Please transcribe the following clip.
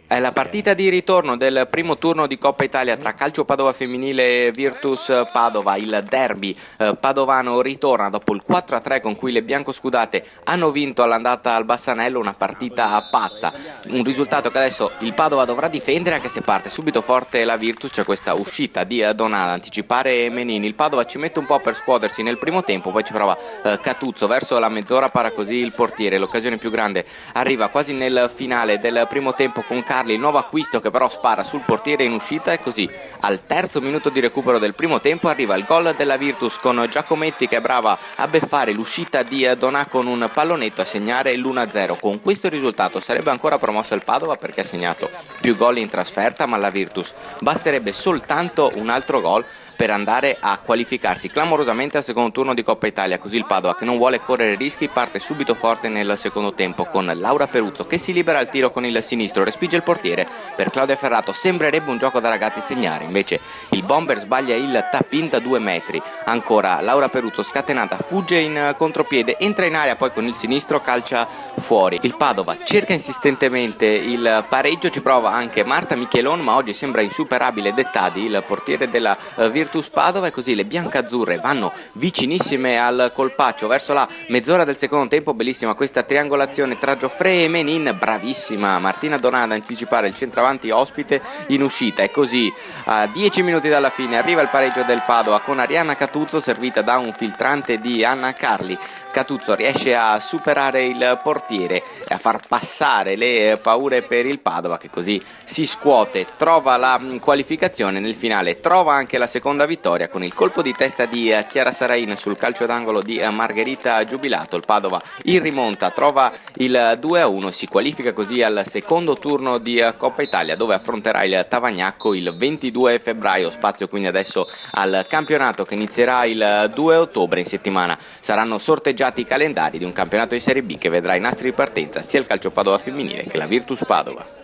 È la partita di ritorno del primo turno di Coppa Italia tra Calcio Padova femminile e Virtus Padova. Il derby padovano ritorna dopo il 4-3 con cui le biancoscudate hanno vinto all'andata al Bassanello, una partita pazza. Un risultato che adesso il Padova dovrà difendere, anche se parte subito forte la Virtus. C'è questa uscita di Donà ad anticipare Menini. Il Padova ci mette un po' per scuotersi nel primo tempo, poi ci prova Catuzzo verso la mezz'ora, para così il portiere. L'occasione più grande arriva quasi nel finale del primo tempo con Carli, il nuovo acquisto che però spara sul portiere in uscita, e così al terzo minuto di recupero del primo tempo arriva il gol della Virtus con Giacometti che è brava a beffare l'uscita di Donà con un pallonetto a segnare l'1-0. Con questo risultato sarebbe ancora promosso il Padova, perché ha segnato più gol in trasferta, ma alla Virtus basterebbe soltanto un altro gol per andare a qualificarsi clamorosamente al secondo turno di Coppa Italia. Così il Padova, che non vuole correre rischi, parte subito forte nel secondo tempo con Laura Peruzzo che si libera al tiro con il sinistro, respinge il portiere. Per Claudia Ferrato sembrerebbe un gioco da ragazzi segnare, invece il bomber sbaglia il tap-in da 2 metri. Ancora Laura Peruzzo, scatenata, fugge in contropiede, entra in area, poi con il sinistro calcia fuori. Il Padova cerca insistentemente il pareggio, ci prova anche Marta Michelon, ma oggi sembra insuperabile Dettadi, il portiere della Virtus Padova, e così le biancazzurre vanno vicinissime al colpaccio verso la mezz'ora del secondo tempo. Bellissima questa triangolazione tra Gioffre e Menin, bravissima Martina Donà ad anticipare il centravanti ospite in uscita, e così a 10 minuti dalla fine arriva il pareggio del Padova con Arianna Catuzzo servita da un filtrante di Anna Carli. Catuzzo riesce a superare il portiere e a far passare le paure per il Padova, che così si scuote, trova la qualificazione nel finale, trova anche la seconda vittoria con il colpo di testa di Chiara Sarain sul calcio d'angolo di Margherita Giubilato. Il Padova in rimonta trova il 2-1 e si qualifica così al secondo turno di Coppa Italia, dove affronterà il Tavagnacco il 22 febbraio. Spazio quindi adesso al campionato che inizierà il 2 ottobre. In settimana saranno sorteggiati i calendari di un campionato di Serie B che vedrà i nastri di partenza sia il Calcio Padova femminile che la Virtus Padova.